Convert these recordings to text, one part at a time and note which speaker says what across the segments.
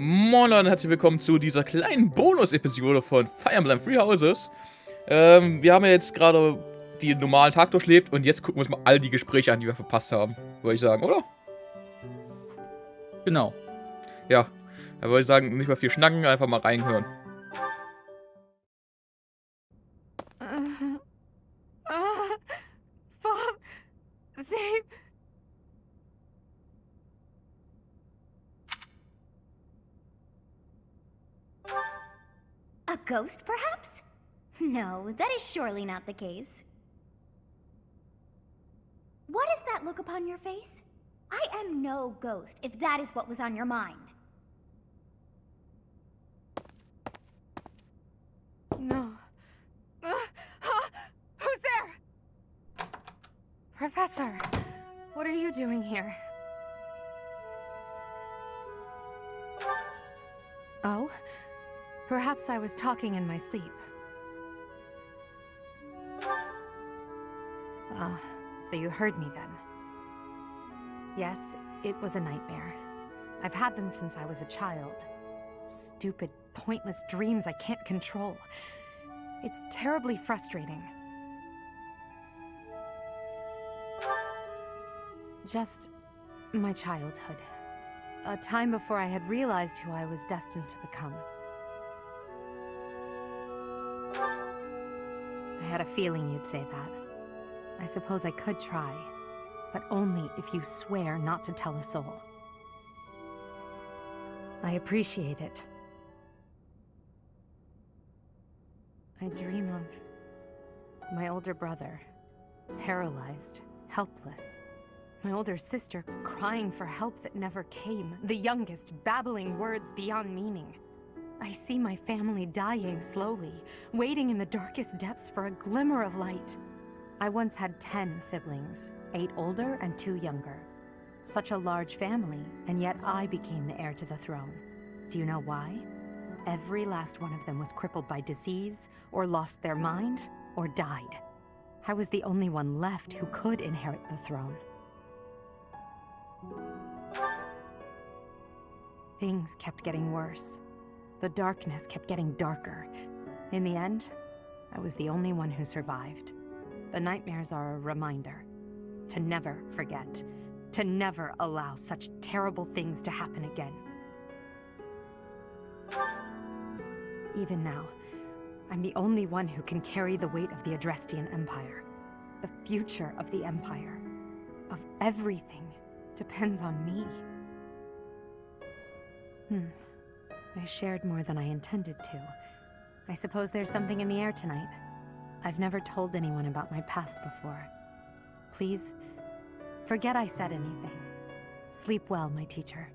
Speaker 1: Moin Leute und herzlich willkommen zu dieser kleinen Bonus-Episode von Fire Emblem Three Houses. Wir haben ja jetzt gerade den normalen Tag durchlebt und jetzt gucken wir uns mal all die Gespräche an, die wir verpasst haben. Würde ich sagen, oder?
Speaker 2: Genau.
Speaker 1: Ja, da würde ich sagen, nicht mal viel schnacken, einfach mal reinhören.
Speaker 3: Save.
Speaker 4: A ghost, perhaps? No, that is surely not the case. What is that look upon your face? I am no ghost, if that is what was on your mind.
Speaker 3: No. Who's there? Professor, what are you doing here? Oh? Perhaps I was talking in my sleep. Ah, so you heard me then. Yes, it was a nightmare. I've had them since I was a child. Stupid, pointless dreams I can't control. It's terribly frustrating. Just my childhood. A time before I had realized who I was destined to become. I had a feeling you'd say that. I suppose I could try, but only if you swear not to tell a soul. I appreciate it. I dream of my older brother, paralyzed, helpless. My older sister crying for help that never came. The youngest babbling words beyond meaning. I see my family dying slowly, waiting in the darkest depths for a glimmer of light. I once had 10 siblings, 8 older and 2 younger. Such a large family, and yet I became the heir to the throne. Do you know why? Every last one of them was crippled by disease, or lost their mind, or died. I was the only one left who could inherit the throne. Things kept getting worse. The darkness kept getting darker. In the end, I was the only one who survived. The nightmares are a reminder to never forget, to never allow such terrible things to happen again. Even now, I'm the only one who can carry the weight of the Adrestian Empire. The future of the Empire, of everything, depends on me. I shared more than I intended to. I suppose there's something in the air tonight. I've never told anyone about my past before. Please, forget I said anything. Sleep well, my teacher.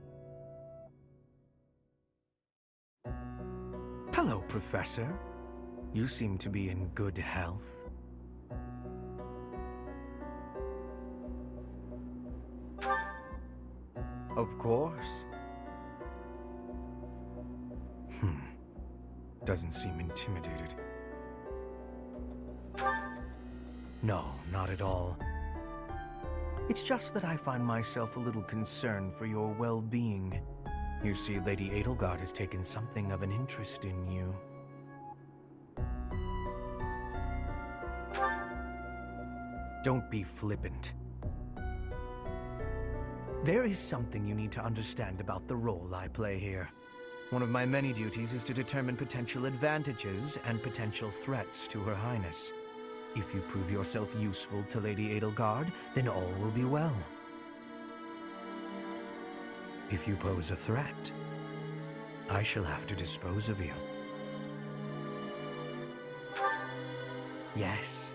Speaker 5: Hello, Professor. You seem to be in good health. Of course. Doesn't seem intimidated. No, not at all. It's just that I find myself a little concerned for your well-being. You see, Lady Edelgard has taken something of an interest in you. Don't be flippant. There is something you need to understand about the role I play here. One of my many duties is to determine potential advantages and potential threats to Her Highness. If you prove yourself useful to Lady Edelgard, then all will be well. If you pose a threat, I shall have to dispose of you. Yes,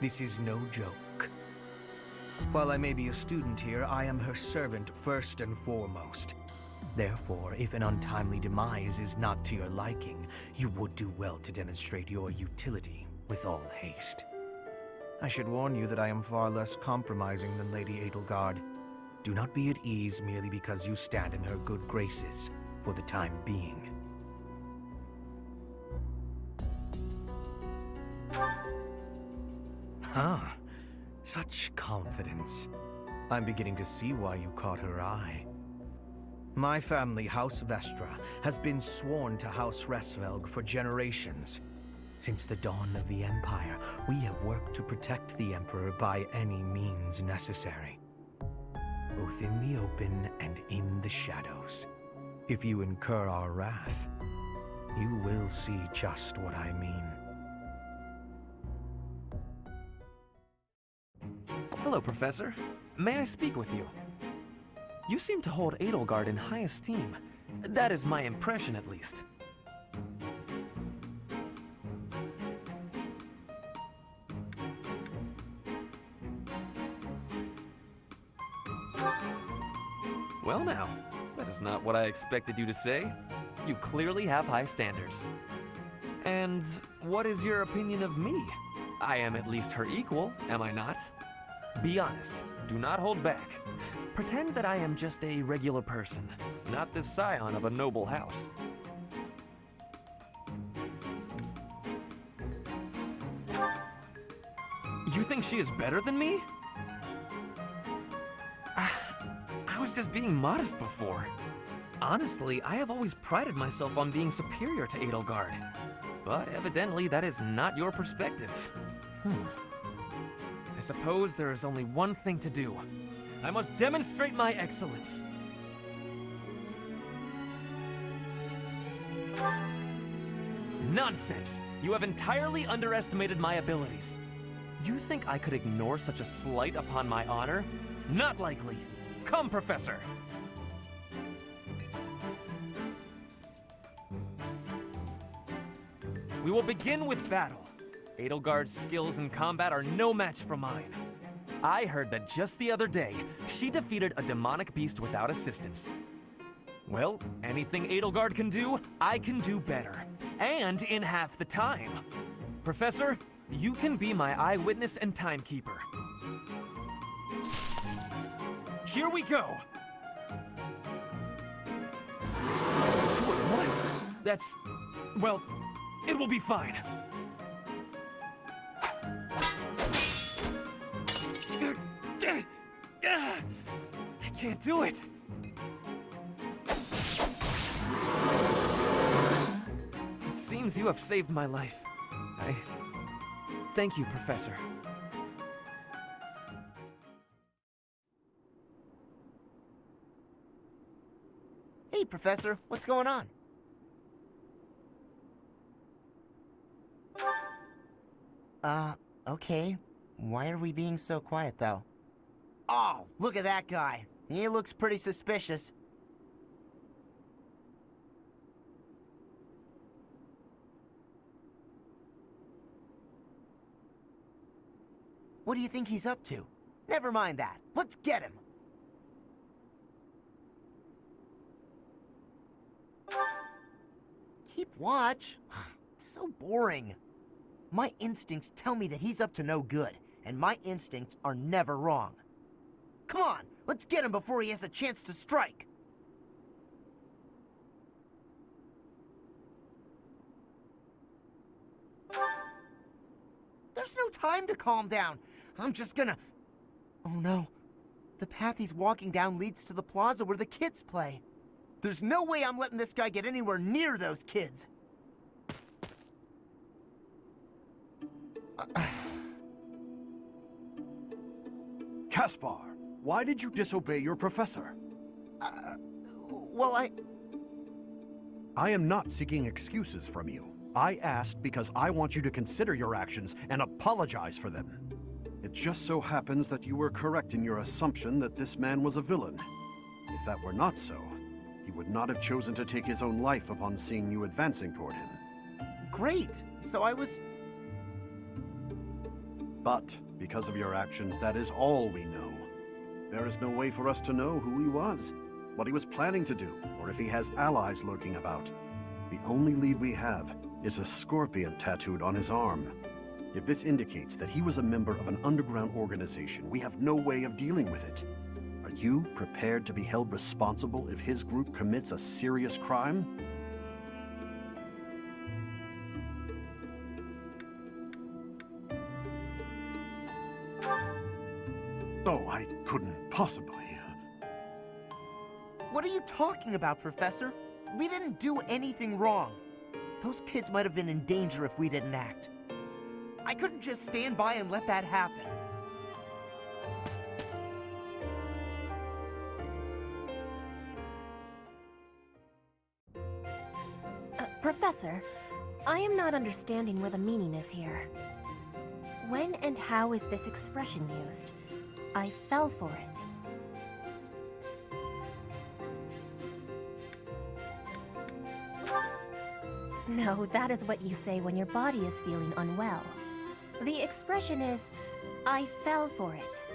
Speaker 5: this is no joke. While I may be a student here, I am her servant first and foremost. Therefore, if an untimely demise is not to your liking, you would do well to demonstrate your utility with all haste. I should warn you that I am far less compromising than Lady Edelgard. Do not be at ease merely because you stand in her good graces for the time being. Such confidence. I'm beginning to see why you caught her eye. My family, House Vestra, has been sworn to House Resvelg for generations. Since the dawn of the Empire, we have worked to protect the Emperor by any means necessary. Both in the open and in the shadows. If you incur our wrath, you will see just what I mean.
Speaker 2: Hello, Professor. May I speak with you? You seem to hold Edelgard in high esteem. That is my impression, at least. Well now, that is not what I expected you to say. You clearly have high standards. And what is your opinion of me? I am at least her equal, am I not? Be honest, do not hold back. Pretend that I am just a regular person, not the scion of a noble house. You think she is better than me? I was just being modest before. Honestly, I have always prided myself on being superior to Edelgard. But evidently that is not your perspective. I suppose there is only one thing to do. I must demonstrate my excellence. Nonsense! You have entirely underestimated my abilities. You think I could ignore such a slight upon my honor? Not likely. Come, Professor! We will begin with battle. Edelgard's skills in combat are no match for mine. I heard that just the other day, she defeated a demonic beast without assistance. Well, anything Edelgard can do, I can do better. And in half the time. Professor, you can be my eyewitness and timekeeper. Here we go! 2 at once? That's... well, it will be fine. I can't do it. It seems you have saved my life. I thank you, Professor.
Speaker 6: Hey, Professor, what's going on? Okay. Why are we being so quiet, though? Oh, look at that guy. He looks pretty suspicious. What do you think he's up to? Never mind that. Let's get him! Keep watch? It's so boring. My instincts tell me that he's up to no good, and my instincts are never wrong. Come on, let's get him before he has a chance to strike! There's no time to calm down. I'm just gonna... Oh no. The path he's walking down leads to the plaza where the kids play. There's no way I'm letting this guy get anywhere near those kids.
Speaker 7: Caspar, why did you disobey your professor?
Speaker 6: Well,
Speaker 7: I am not seeking excuses from you. I asked because I want you to consider your actions and apologize for them. It just so happens that you were correct in your assumption that this man was a villain. If that were not so, he would not have chosen to take his own life upon seeing you advancing toward him.
Speaker 6: Great. So I was...
Speaker 7: But, because of your actions, that is all we know. There is no way for us to know who he was, what he was planning to do, or if he has allies lurking about. The only lead we have is a scorpion tattooed on his arm. If this indicates that he was a member of an underground organization, we have no way of dealing with it. Are you prepared to be held responsible if his group commits a serious crime? Oh, I couldn't possibly.
Speaker 6: What are you talking about, Professor? We didn't do anything wrong. Those kids might have been in danger if we didn't act. I couldn't just stand by and let that happen.
Speaker 8: Professor, I am not understanding where the meaning is here. When and how is this expression used? I fell for it. No, that is what you say when your body is feeling unwell. The expression is, I fell for it.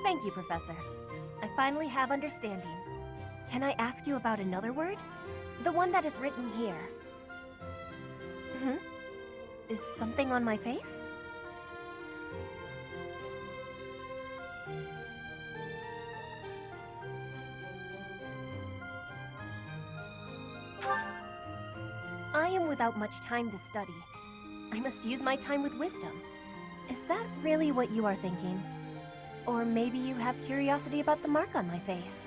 Speaker 8: Thank you, Professor. I finally have understanding. Can I ask you about another word? The one that is written here. Is something on my face? I am without much time to study. I must use my time with wisdom. Is that really what you are thinking? Or maybe you have curiosity about the mark on my face.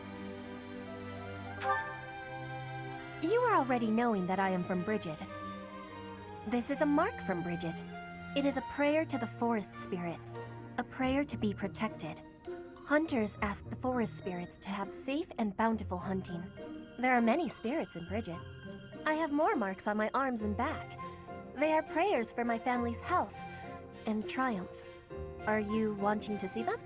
Speaker 8: You are already knowing that I am from Bridget. This is a mark from Bridget. It is a prayer to the forest spirits, a prayer to be protected. Hunters ask the forest spirits to have safe and bountiful hunting. There are many spirits in Bridget. I have more marks on my arms and back. They are prayers for my family's health and triumph. Are you wanting to see them?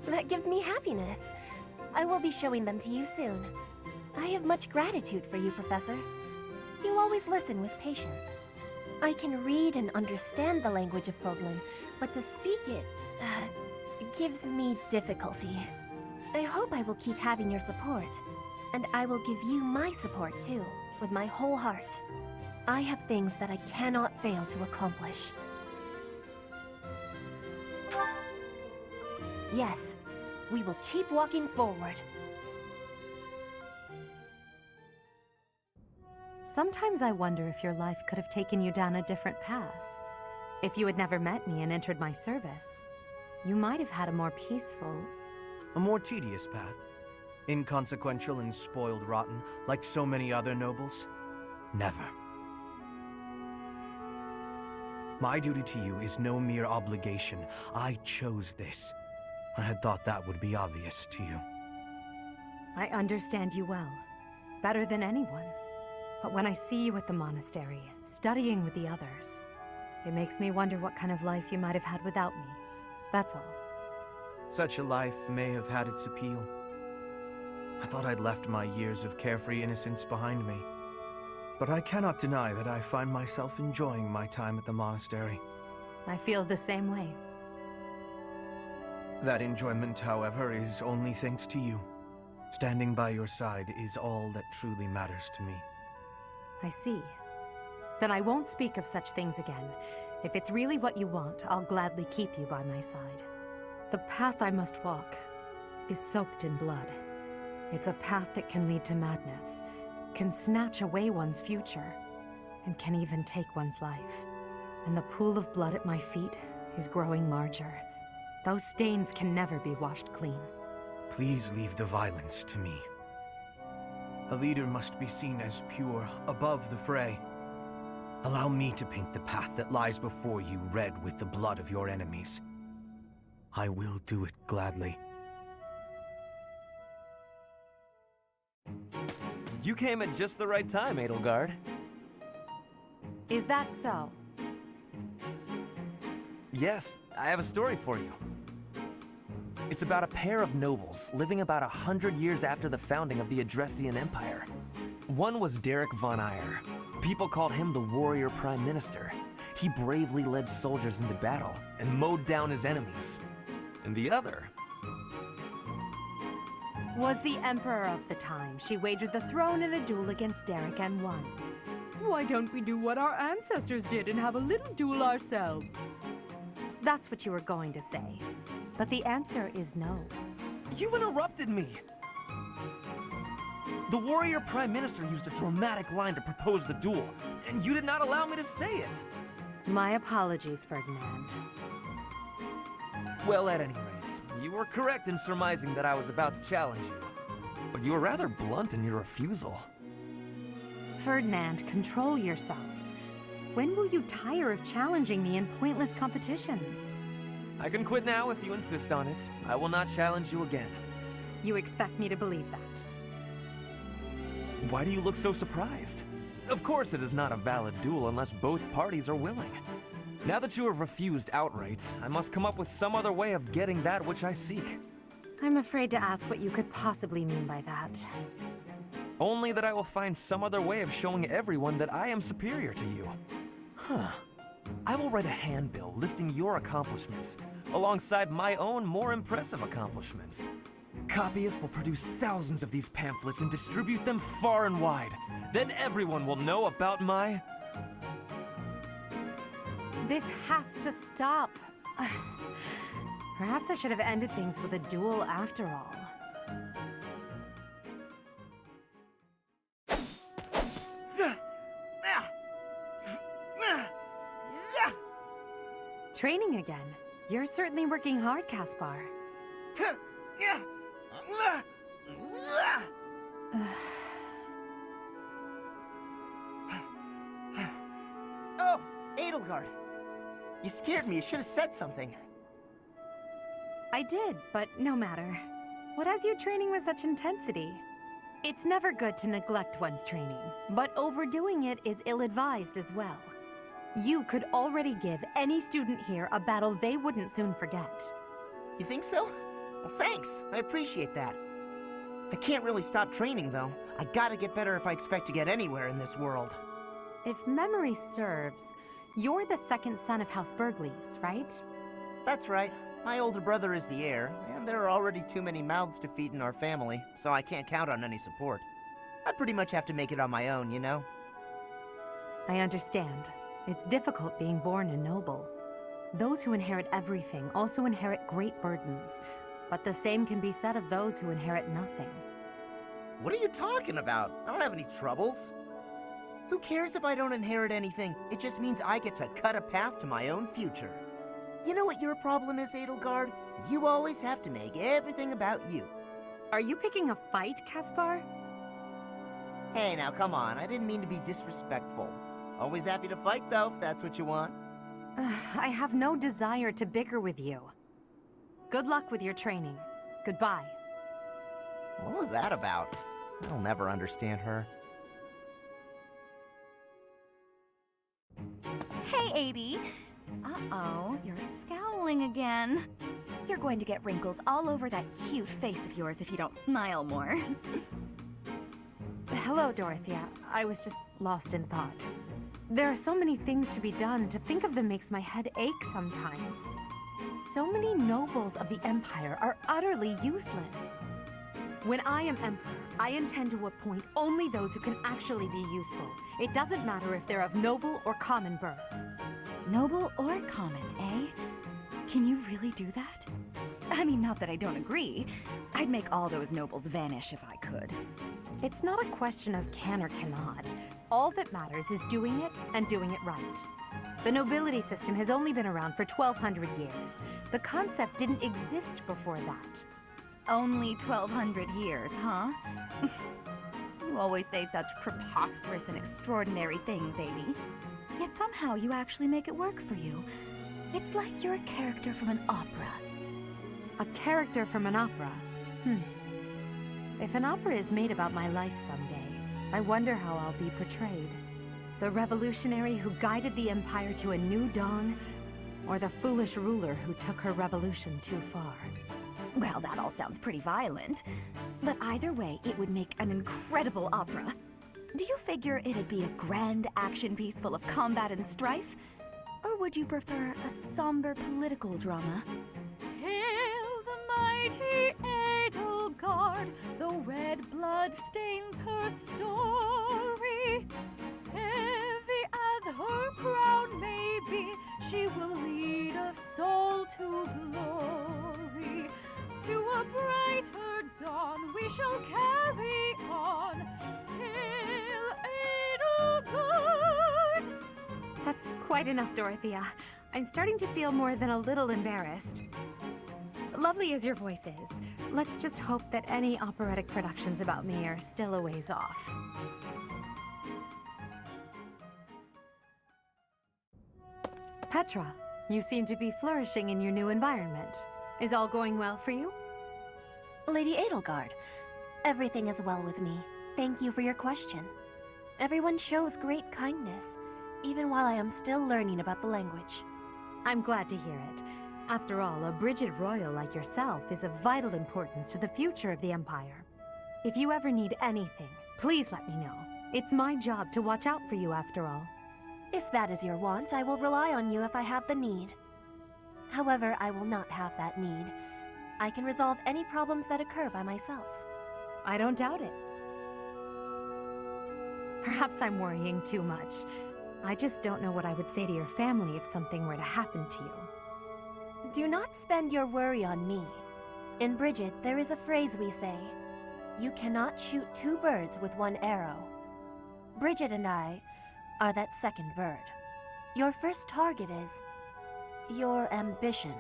Speaker 8: That gives me happiness. I will be showing them to you soon. I have much gratitude for you, Professor. You always listen with patience. I can read and understand the language of Foglin, but to speak it, gives me difficulty. I hope I will keep having your support, and I will give you my support too, with my whole heart. I have things that I cannot fail to accomplish. Yes, we will keep walking forward.
Speaker 3: Sometimes I wonder if your life could have taken you down a different path. If you had never met me and entered my service, you might have had a more peaceful...
Speaker 5: A more tedious path. Inconsequential and spoiled rotten, like so many other nobles? Never. My duty to you is no mere obligation. I chose this. I had thought that would be obvious to you.
Speaker 3: I understand you well, better than anyone. But when I see you at the monastery, studying with the others, it makes me wonder what kind of life you might have had without me. That's all.
Speaker 5: Such a life may have had its appeal. I thought I'd left my years of carefree innocence behind me. But I cannot deny that I find myself enjoying my time at the monastery.
Speaker 3: I feel the same way.
Speaker 5: That enjoyment, however, is only thanks to you. Standing by your side is all that truly matters to me.
Speaker 3: I see. Then I won't speak of such things again. If it's really what you want, I'll gladly keep you by my side. The path I must walk is soaked in blood. It's a path that can lead to madness, can snatch away one's future, and can even take one's life. And the pool of blood at my feet is growing larger. Those stains can never be washed clean.
Speaker 5: Please leave the violence to me. A leader must be seen as pure, above the fray. Allow me to paint the path that lies before you red with the blood of your enemies. I will do it gladly.
Speaker 2: You came at just the right time, Edelgard.
Speaker 3: Is that so?
Speaker 2: Yes, I have a story for you. It's about a pair of nobles living about 100 years after the founding of the Adrestian Empire. One was Derek von Eyre. People called him the warrior prime minister. He bravely led soldiers into battle and mowed down his enemies. And the other
Speaker 3: was the emperor of the time. She wagered the throne in a duel against Derek and won. Why don't we do what our ancestors did and have a little duel ourselves? That's what you were going to say. But the answer is no.
Speaker 2: You interrupted me! The warrior prime minister used a dramatic line to propose the duel, and you did not allow me to say it.
Speaker 3: My apologies, Ferdinand.
Speaker 2: Well, at any rate, you were correct in surmising that I was about to challenge you. But you were rather blunt in your refusal.
Speaker 3: Ferdinand, control yourself. When will you tire of challenging me in pointless competitions?
Speaker 2: I can quit now if you insist on it. I will not challenge you again.
Speaker 3: You expect me to believe that?
Speaker 2: Why do you look so surprised? Of course it is not a valid duel unless both parties are willing. Now that you have refused outright, I must come up with some other way of getting that which I seek.
Speaker 3: I'm afraid to ask what you could possibly mean by that.
Speaker 2: Only that I will find some other way of showing everyone that I am superior to you. Huh. I will write a handbill listing your accomplishments, alongside my own more impressive accomplishments. Copyists will produce thousands of these pamphlets and distribute them far and wide. Then everyone will know about my...
Speaker 3: This has to stop. Perhaps I should have ended things with a duel after all. Training again. You're certainly working hard, Caspar.
Speaker 6: Oh, Edelgard. You scared me. You should have said something.
Speaker 3: I did, but no matter. What has you training with such intensity? It's never good to neglect one's training, but overdoing it is ill-advised as well. You could already give any student here a battle they wouldn't soon forget.
Speaker 6: You think so? Well, thanks. I appreciate that. I can't really stop training, though. I gotta get better if I expect to get anywhere in this world.
Speaker 3: If memory serves, you're the second son of House Burgleys, right?
Speaker 6: That's right. My older brother is the heir, and there are already too many mouths to feed in our family, so I can't count on any support. I pretty much have to make it on my own, you know?
Speaker 3: I understand. It's difficult being born a noble. Those who inherit everything also inherit great burdens, but the same can be said of those who inherit nothing.
Speaker 6: What are you talking about? I don't have any troubles. Who cares if I don't inherit anything? It just means I get to cut a path to my own future. You know what your problem is, Edelgard? You always have to make everything about you.
Speaker 3: Are you picking a fight, Caspar?
Speaker 6: Hey, now come on. I didn't mean to be disrespectful. Always happy to fight, though, if that's what you want.
Speaker 3: I have no desire to bicker with you. Good luck with your training. Goodbye.
Speaker 6: What was that about? I'll never understand her.
Speaker 9: Hey, Adie. Uh-oh, you're scowling again. You're going to get wrinkles all over that cute face of yours if you don't smile more.
Speaker 3: Hello, Dorothea. I was just lost in thought. There are so many things to be done. To think of them makes my head ache sometimes. So many nobles of the Empire are utterly useless. When I am Emperor, I intend to appoint only those who can actually be useful. It doesn't matter if they're of noble or common birth.
Speaker 9: Noble or common, eh? Can you really do that? I mean, not that I don't agree. I'd make all those nobles vanish if I could.
Speaker 3: It's not a question of can or cannot. All that matters is doing it and doing it right. The nobility system has only been around for 1,200 years. The concept didn't exist before that.
Speaker 9: Only 1,200 years, huh? You always say such preposterous and extraordinary things, Adie. Yet somehow you actually make it work for you. It's like you're a character from an opera.
Speaker 3: A character from an opera? If an opera is made about my life someday, I wonder how I'll be portrayed. The revolutionary who guided the Empire to a new dawn, or the foolish ruler who took her revolution too far?
Speaker 9: Well, that all sounds pretty violent. But either way, it would make an incredible opera. Do you figure it'd be a grand action piece full of combat and strife? Or would you prefer a somber political drama? Hail the mighty Edelgard, though red blood stains her story. Heavy as her crown may be, she will lead us all to glory. To a brighter dawn we shall carry on,
Speaker 3: Quite enough, Dorothea. I'm starting to feel more than a little embarrassed. Lovely as your voice is, let's just hope that any operatic productions about me are still a ways off. Petra, you seem to be flourishing in your new environment. Is all going well for you?
Speaker 8: Lady Edelgard, everything is well with me. Thank you for your question. Everyone shows great kindness, even while I am still learning about the language.
Speaker 3: I'm glad to hear it. After all, a Brigid Royal like yourself is of vital importance to the future of the Empire. If you ever need anything, please let me know. It's my job to watch out for you after all.
Speaker 8: If that is your want, I will rely on you if I have the need. However, I will not have that need. I can resolve any problems that occur by myself.
Speaker 3: I don't doubt it. Perhaps I'm worrying too much. I just don't know what I would say to your family if something were to happen to you.
Speaker 8: Do not spend your worry on me. In Brigid, there is a phrase we say. You cannot shoot two birds with one arrow. Brigid and I are that second bird. Your first target is your ambition.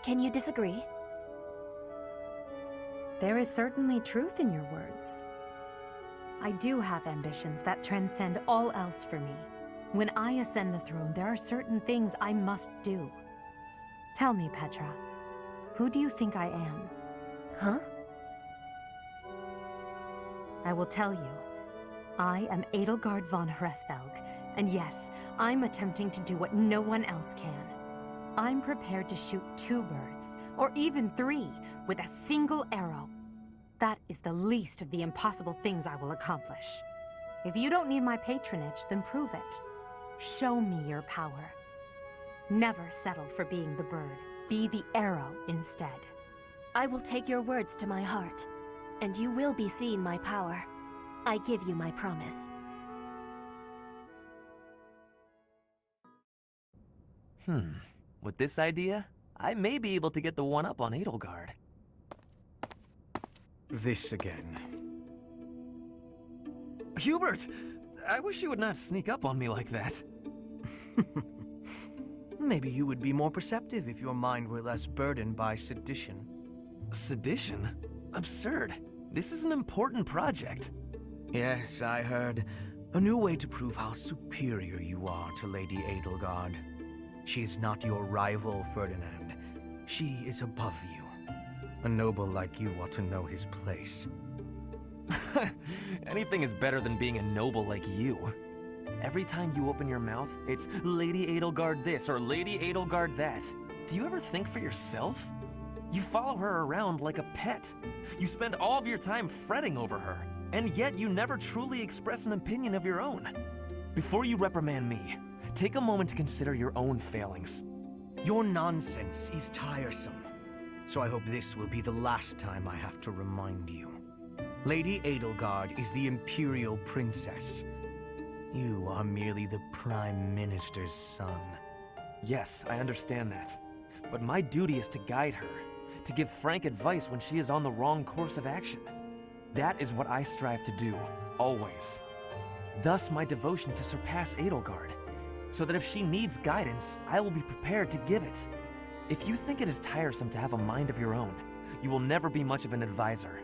Speaker 8: Can you disagree?
Speaker 3: There is certainly truth in your words. I do have ambitions that transcend all else for me. When I ascend the throne, there are certain things I must do. Tell me, Petra, who do you think I am?
Speaker 8: Huh?
Speaker 3: I will tell you. I am Edelgard von Hresvelg, and yes, I'm attempting to do what no one else can. I'm prepared to shoot two birds, or even three, with a single arrow. That is the least of the impossible things I will accomplish. If you don't need my patronage, then prove it. Show me your power. Never settle for being the bird. Be the arrow instead.
Speaker 8: I will take your words to my heart, and you will be seeing my power. I give you my promise.
Speaker 2: With this idea, I may be able to get the one-up on Edelgard.
Speaker 5: This again.
Speaker 2: Hubert! I wish you would not sneak up on me like that.
Speaker 5: Maybe you would be more perceptive if your mind were less burdened by sedition.
Speaker 2: Sedition? Absurd. This is an important project.
Speaker 5: Yes, I heard. A new way to prove how superior you are to Lady Edelgard. She is not your rival, Ferdinand. She is above you. A noble like you ought to know his place.
Speaker 2: Anything is better than being a noble like you. Every time you open your mouth, it's Lady Edelgard this or Lady Edelgard that. Do you ever think for yourself? You follow her around like a pet. You spend all of your time fretting over her, and yet you never truly express an opinion of your own. Before you reprimand me, take a moment to consider your own failings.
Speaker 5: Your nonsense is tiresome, so I hope this will be the last time I have to remind you. Lady Edelgard is the Imperial Princess. You are merely the Prime Minister's son.
Speaker 2: Yes, I understand that. But my duty is to guide her, to give frank advice when she is on the wrong course of action. That is what I strive to do, always. Thus my devotion to surpass Edelgard, so that if she needs guidance, I will be prepared to give it. If you think it is tiresome to have a mind of your own, you will never be much of an advisor.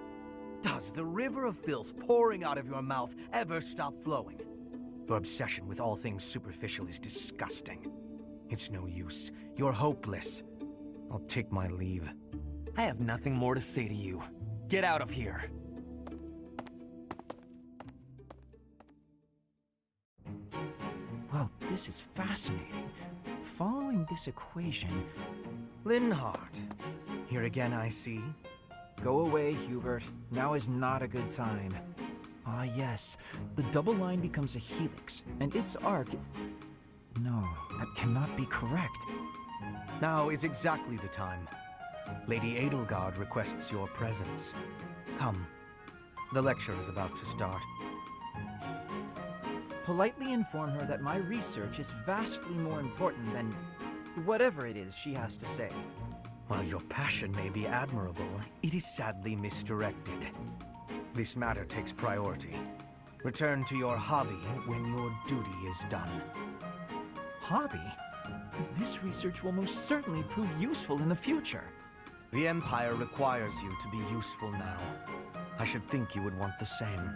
Speaker 5: Does the river of filth pouring out of your mouth ever stop flowing? Your obsession with all things superficial is disgusting. It's no use. You're hopeless. I'll take my leave.
Speaker 2: I have nothing more to say to you. Get out of here.
Speaker 10: Well, this is fascinating. Following this equation...
Speaker 5: Linhardt. Here again, I see.
Speaker 10: Go away, Hubert. Now is not a good time. Ah, yes. The double line becomes a helix, and its arc... No, that cannot be correct.
Speaker 5: Now is exactly the time. Lady Edelgard requests your presence. Come. The lecture is about to start.
Speaker 10: Politely inform her that my research is vastly more important than whatever it is she has to say.
Speaker 5: While your passion may be admirable, it is sadly misdirected. This matter takes priority. Return to your hobby when your duty is done.
Speaker 10: hobby. But this research will most certainly prove useful in the future.
Speaker 5: The Empire requires you to be useful now. I should think you would want the same.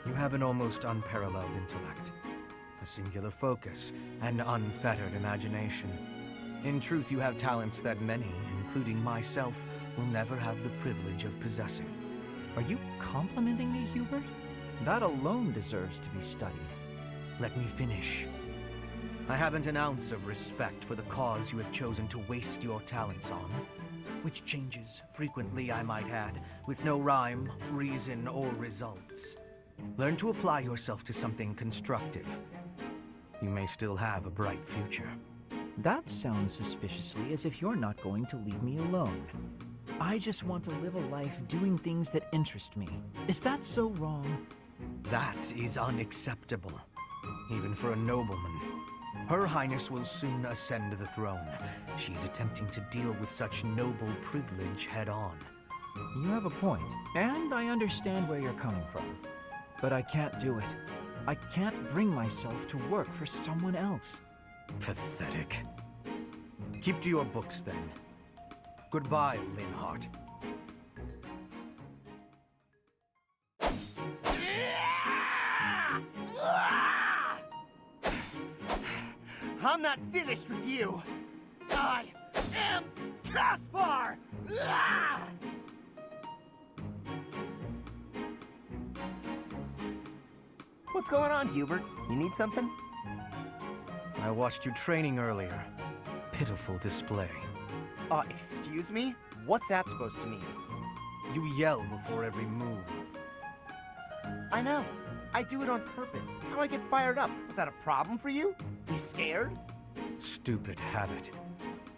Speaker 5: You have an almost unparalleled intellect, a singular focus, and unfettered imagination. In truth, you have talents that many, including myself, will never have the privilege of possessing.
Speaker 10: Are you complimenting me, Hubert? That alone deserves to be studied.
Speaker 5: Let me finish. I haven't an ounce of respect for the cause you have chosen to waste your talents on, which changes frequently, I might add, with no rhyme, reason, or results. Learn to apply yourself to something constructive. You may still have a bright future.
Speaker 10: That sounds suspiciously as if you're not going to leave me alone. I just want to live a life doing things that interest me. Is that so wrong?
Speaker 5: That is unacceptable, even for a nobleman. Her Highness will soon ascend the throne. She's attempting to deal with such noble privilege head-on.
Speaker 10: You have a point, and I understand where you're coming from. But I can't do it. I can't bring myself to work for someone else.
Speaker 5: Pathetic. Keep to your books, then. Goodbye, Linhart.
Speaker 6: I'm not finished with you. I am Caspar! What's going on, Hubert? You need something?
Speaker 5: I watched you training earlier. Pitiful display.
Speaker 6: Excuse me? What's that supposed to mean?
Speaker 5: You yell before every move.
Speaker 6: I know. I do it on purpose. It's how I get fired up. Is that a problem for you? You scared?
Speaker 5: Stupid habit.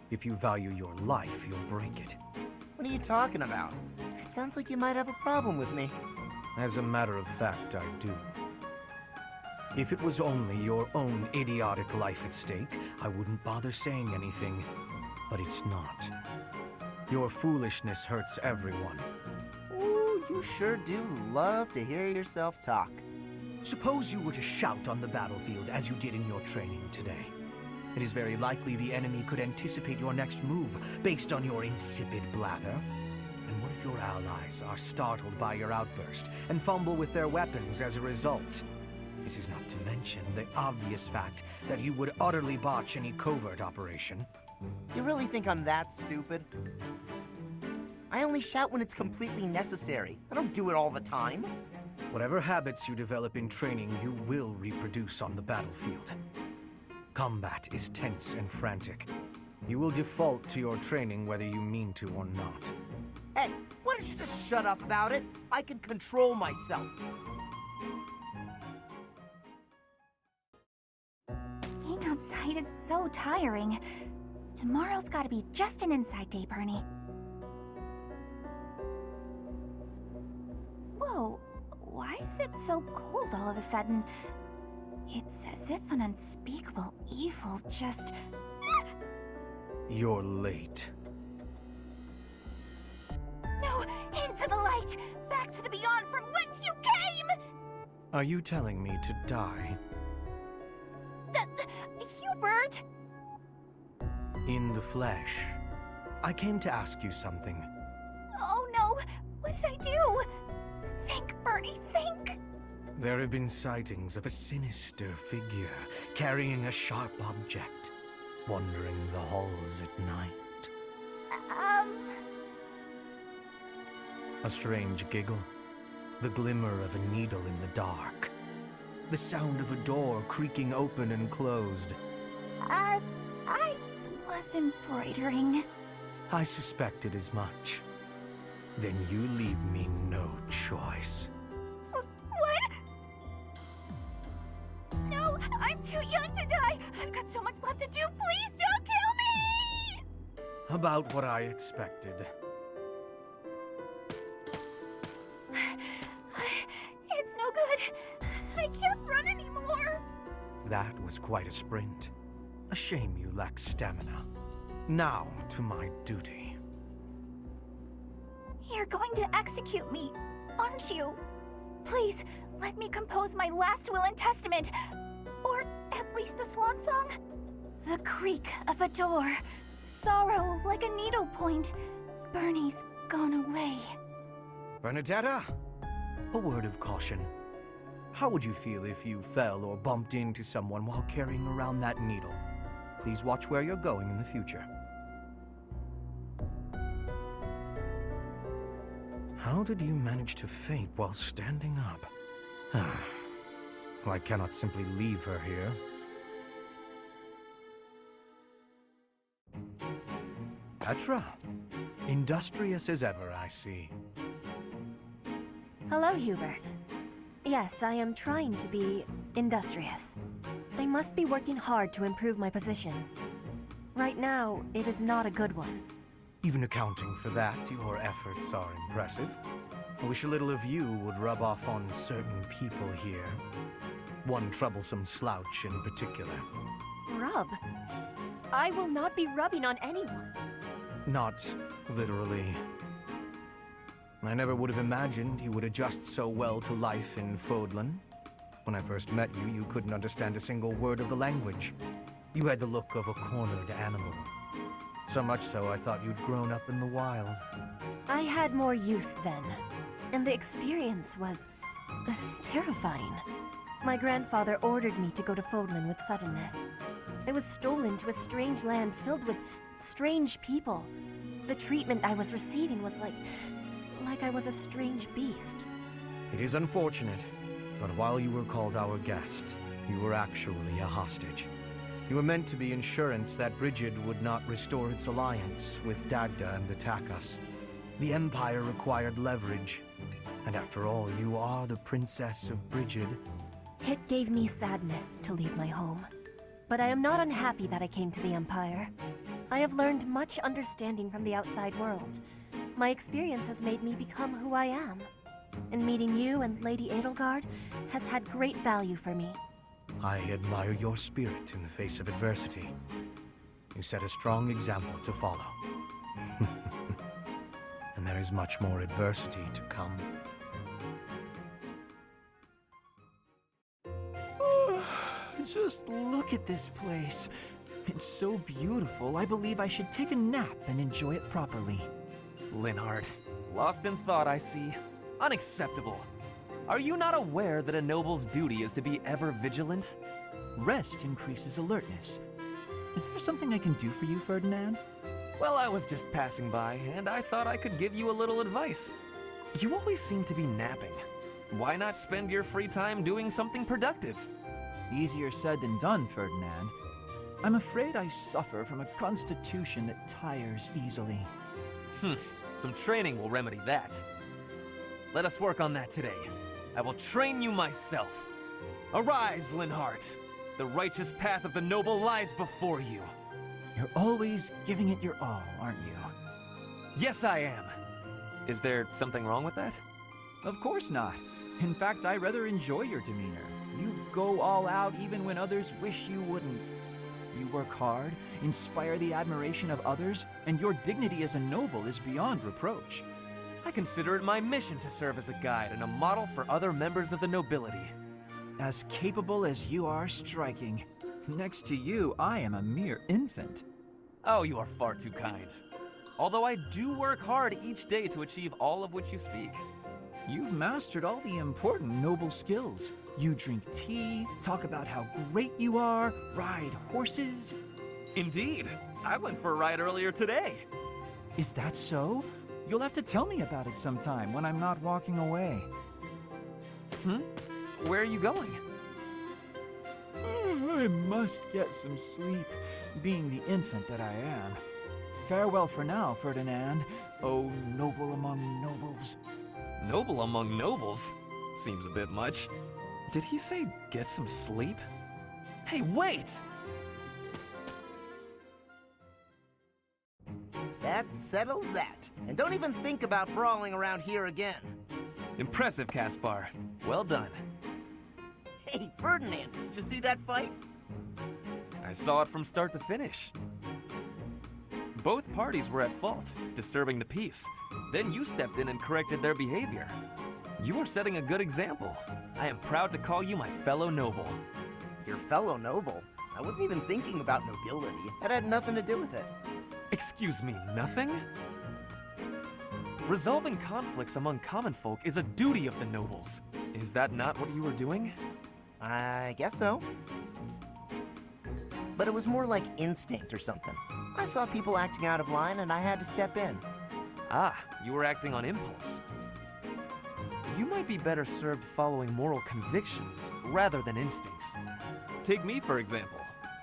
Speaker 5: If you value your life, you'll break it.
Speaker 6: What are you talking about? It sounds like you might have a problem with me.
Speaker 5: As a matter of fact, I do. If it was only your own idiotic life at stake, I wouldn't bother saying anything. But it's not. Your foolishness hurts everyone.
Speaker 6: Ooh, you sure do love to hear yourself talk.
Speaker 5: Suppose you were to shout on the battlefield as you did in your training today. It is very likely the enemy could anticipate your next move based on your insipid blather. And what if your allies are startled by your outburst and fumble with their weapons as a result? This is not to mention the obvious fact that you would utterly botch any covert operation.
Speaker 6: You really think I'm that stupid? I only shout when it's completely necessary. I don't do it all the time.
Speaker 5: Whatever habits you develop in training, you will reproduce on the battlefield. Combat is tense and frantic. You will default to your training whether you mean to or not.
Speaker 6: Hey, why don't you just shut up about it? I can control myself.
Speaker 4: Being outside is so tiring. Tomorrow's gotta be just an inside day, Bernie. Whoa, why is it so cold all of a sudden? It's as if an unspeakable evil just...
Speaker 5: You're late.
Speaker 4: No, into the light! Back to the beyond from whence you came!
Speaker 5: Are you telling me to die?
Speaker 4: Hubert!
Speaker 5: In the flesh. I came to ask you something.
Speaker 4: Oh no, what did I do? Think, Bernie, think!
Speaker 5: There have been sightings of a sinister figure carrying a sharp object, wandering the halls at night. A strange giggle, the glimmer of a needle in the dark, the sound of a door creaking open and closed.
Speaker 4: I was embroidering.
Speaker 5: I suspected as much. Then you leave me no choice.
Speaker 4: What? No, I'm too young to die! I've got so much left to do, please don't kill me!
Speaker 5: About what I expected.
Speaker 4: It's no good. I can't run anymore.
Speaker 5: That was quite a sprint. A shame you lack stamina. Now to my duty.
Speaker 4: You're going to execute me, aren't you? Please, let me compose my last will and testament. Or at least a swan song. The creak of a door. Sorrow like a needlepoint. Bernie's gone away.
Speaker 5: Bernadetta, a word of caution. How would you feel if you fell or bumped into someone while carrying around that needle? Please watch where you're going in the future. How did you manage to faint while standing up? Well, I cannot simply leave her here. Petra, industrious as ever, I see.
Speaker 8: Hello, Hubert. Yes, I am trying to be industrious. I must be working hard to improve my position. Right now, it is not a good one.
Speaker 5: Even accounting for that, your efforts are impressive. I wish a little of you would rub off on certain people here. One troublesome slouch in particular.
Speaker 8: Rub? I will not be rubbing on anyone.
Speaker 5: Not literally. I never would have imagined you would adjust so well to life in Fodlan. When I first met you, you couldn't understand a single word of the language. You had the look of a cornered animal. So much so I thought you'd grown up in the wild.
Speaker 8: I had more youth then, and the experience was terrifying. My grandfather ordered me to go to Fodlan with suddenness. I was stolen to a strange land filled with strange people. The treatment I was receiving was like I was a strange beast.
Speaker 5: It is unfortunate, but while you were called our guest, you were actually a hostage. You were meant to be insurance that Brigid would not restore its alliance with Dagda and attack us. The Empire required leverage, and after all, you are the Princess of Brigid.
Speaker 8: It gave me sadness to leave my home, but I am not unhappy that I came to the Empire. I have learned much understanding from the outside world. My experience has made me become who I am, and meeting you and Lady Edelgard has had great value for me.
Speaker 5: I admire your spirit in the face of adversity. You set a strong example to follow. And there is much more adversity to come.
Speaker 10: Just look at this place. It's so beautiful, I believe I should take a nap and enjoy it properly.
Speaker 2: Linhardt, lost in thought, I see. Unacceptable. Are you not aware that a noble's duty is to be ever vigilant?
Speaker 10: Rest increases alertness. Is there something I can do for you, Ferdinand?
Speaker 2: Well, I was just passing by, and I thought I could give you a little advice. You always seem to be napping. Why not spend your free time doing something productive?
Speaker 10: Easier said than done, Ferdinand. I'm afraid I suffer from a constitution that tires easily.
Speaker 2: Some training will remedy that. Let us work on that today. I will train you myself. Arise, Linhardt. The righteous path of the noble lies before you.
Speaker 10: You're always giving it your all, aren't you?
Speaker 2: Yes, I am. Is there something wrong with that?
Speaker 10: Of course not. In fact, I rather enjoy your demeanor. You go all out even when others wish you wouldn't. You work hard, inspire the admiration of others, and your dignity as a noble is beyond reproach.
Speaker 2: I consider it my mission to serve as a guide and a model for other members of the nobility.
Speaker 10: As capable as you are striking. Next to you, I am a mere infant.
Speaker 2: Oh, you are far too kind. Although I do work hard each day to achieve all of which you speak.
Speaker 10: You've mastered all the important noble skills. You drink tea, talk about how great you are, ride horses.
Speaker 2: Indeed. I went for a ride earlier today.
Speaker 10: Is that so? You'll have to tell me about it sometime when I'm not walking away.
Speaker 2: Where are you going?
Speaker 10: I must get some sleep, being the infant that I am. Farewell for now, Ferdinand, oh noble among nobles.
Speaker 2: Noble among nobles? Seems a bit much. Did he say get some sleep? Hey, wait!
Speaker 6: That settles that. And don't even think about brawling around here again.
Speaker 2: Impressive, Caspar. Well done.
Speaker 6: Hey, Ferdinand, did you see that fight?
Speaker 2: I saw it from start to finish. Both parties were at fault, disturbing the peace. Then you stepped in and corrected their behavior. You are setting a good example. I am proud to call you my fellow noble.
Speaker 6: Your fellow noble? I wasn't even thinking about nobility. That had nothing to do with it.
Speaker 2: Excuse me, nothing? Resolving conflicts among common folk is a duty of the nobles. Is that not what you were doing?
Speaker 6: I guess so. But it was more like instinct or something. I saw people acting out of line and I had to step in.
Speaker 2: Ah, you were acting on impulse. You might be better served following moral convictions rather than instincts. Take me, for example.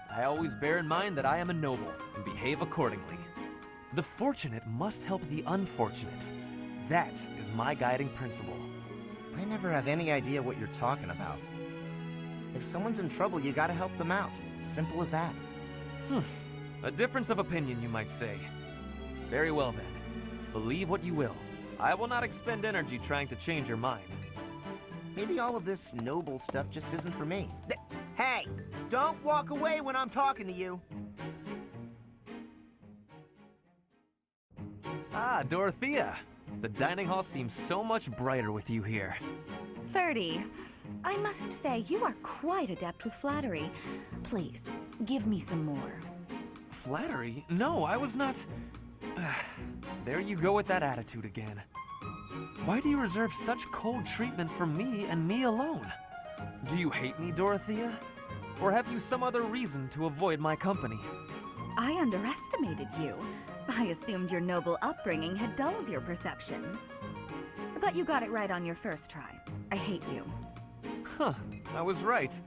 Speaker 2: I always bear in mind that I am a noble and behave accordingly. The fortunate must help the unfortunate. That is my guiding principle.
Speaker 6: I never have any idea what you're talking about. If someone's in trouble, you gotta help them out. Simple as that.
Speaker 2: A difference of opinion, you might say. Very well then. Believe what you will. I will not expend energy trying to change your mind.
Speaker 6: Maybe all of this noble stuff just isn't for me. Hey! Don't walk away when I'm talking to you!
Speaker 2: Ah, Dorothea! The dining hall seems so much brighter with you here.
Speaker 9: Ferdy, I must say you are quite adept with flattery. Please, give me some more.
Speaker 2: Flattery? No, I was not... There you go with that attitude again. Why do you reserve such cold treatment for me and me alone? Do you hate me, Dorothea? Or have you some other reason to avoid my company?
Speaker 9: I underestimated you. I assumed your noble upbringing had dulled your perception. But you got it right on your first try. I hate you.
Speaker 2: Huh, I was right.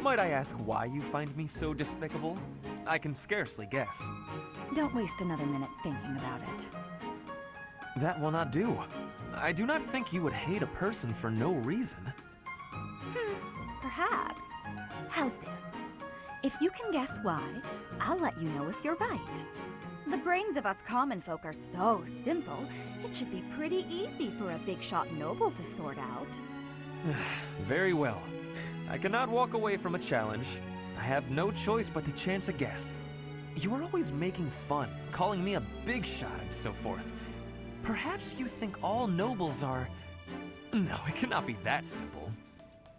Speaker 2: Might I ask why you find me so despicable? I can scarcely guess.
Speaker 9: Don't waste another minute thinking about it.
Speaker 2: That will not do. I do not think you would hate a person for no reason.
Speaker 9: Perhaps. How's this? If you can guess why, I'll let you know if you're right. The brains of us common folk are so simple, it should be pretty easy for a big shot noble to sort out.
Speaker 2: Very well. I cannot walk away from a challenge. I have no choice but to chance a guess. You are always making fun, calling me a big shot and so forth. Perhaps you think all nobles are... No, it cannot be that simple.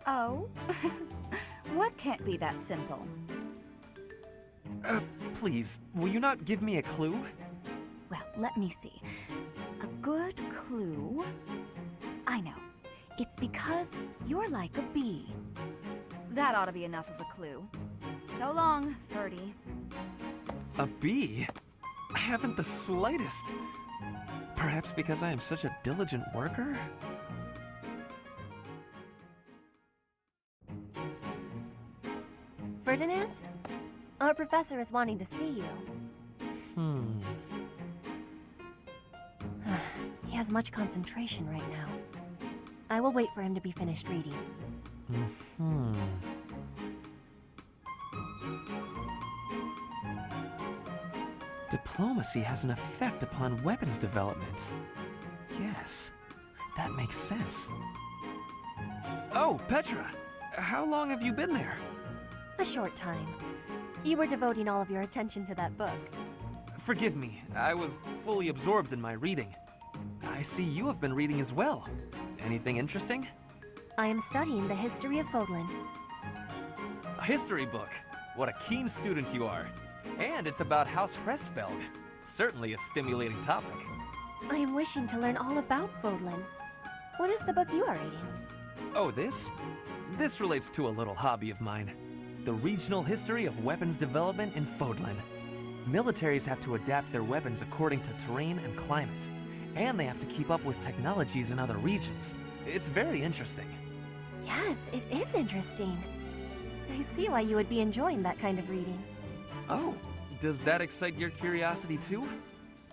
Speaker 9: Oh? What can't be that simple?
Speaker 2: Please, will you not give me a clue?
Speaker 9: Well, let me see. A good clue? I know. It's because you're like a bee. That ought to be enough of a clue. So long, Ferdy.
Speaker 2: A bee? I haven't the slightest. Perhaps because I am such a diligent worker?
Speaker 8: Ferdinand? Our professor is wanting to see you. He has much concentration right now. I will wait for him to be finished reading.
Speaker 2: Diplomacy has an effect upon weapons development. Yes, that makes sense. Oh, Petra! How long have you been there?
Speaker 8: A short time. You were devoting all of your attention to that book.
Speaker 2: Forgive me, I was fully absorbed in my reading. I see you have been reading as well. Anything interesting?
Speaker 8: I am studying the history of Fodlan.
Speaker 2: A history book? What a keen student you are. And it's about House Hresfelg. Certainly a stimulating topic.
Speaker 8: I am wishing to learn all about Fodlan. What is the book you are reading?
Speaker 2: Oh, this? This relates to a little hobby of mine. The regional history of weapons development in Fodlan. Militaries have to adapt their weapons according to terrain and climate. And they have to keep up with technologies in other regions. It's very interesting.
Speaker 8: Yes, it is interesting. I see why you would be enjoying that kind of reading.
Speaker 2: Oh, does that excite your curiosity too?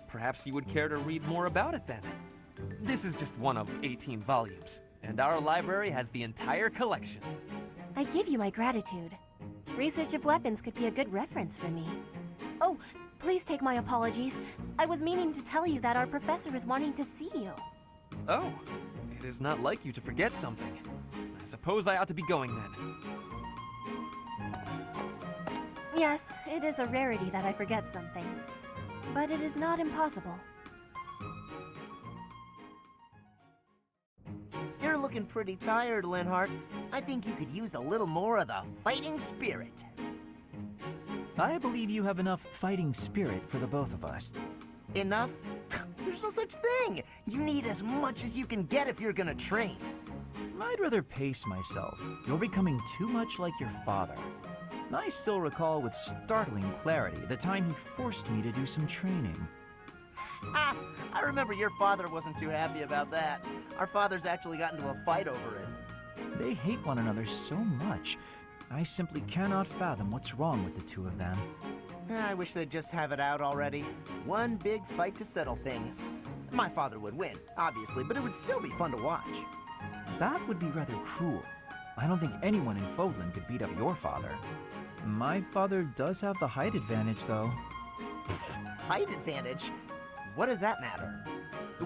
Speaker 2: Perhaps you would care to read more about it then. This is just one of 18 volumes, and our library has the entire collection.
Speaker 8: I give you my gratitude. Research of weapons could be a good reference for me. Oh, please take my apologies. I was meaning to tell you that our professor is wanting to see you.
Speaker 2: Oh, it is not like you to forget something. I suppose I ought to be going then.
Speaker 8: Yes, it is a rarity that I forget something. But it is not impossible.
Speaker 6: looking pretty tired, Linhardt. I think you could use a little more of the fighting spirit.
Speaker 10: I believe you have enough fighting spirit for the both of us.
Speaker 6: Enough? There's no such thing. You need as much as you can get if you're gonna train.
Speaker 10: I'd rather pace myself. You're becoming too much like your father. I still recall with startling clarity the time he forced me to do some training.
Speaker 6: Ha! I remember your father wasn't too happy about that. Our fathers actually got into a fight over it.
Speaker 10: They hate one another so much. I simply cannot fathom what's wrong with the two of them.
Speaker 6: I wish they'd just have it out already. One big fight to settle things. My father would win, obviously, but it would still be fun to watch.
Speaker 10: That would be rather cruel. I don't think anyone in Fodlan could beat up your father. My father does have the height advantage, though.
Speaker 6: Height advantage? What does that matter?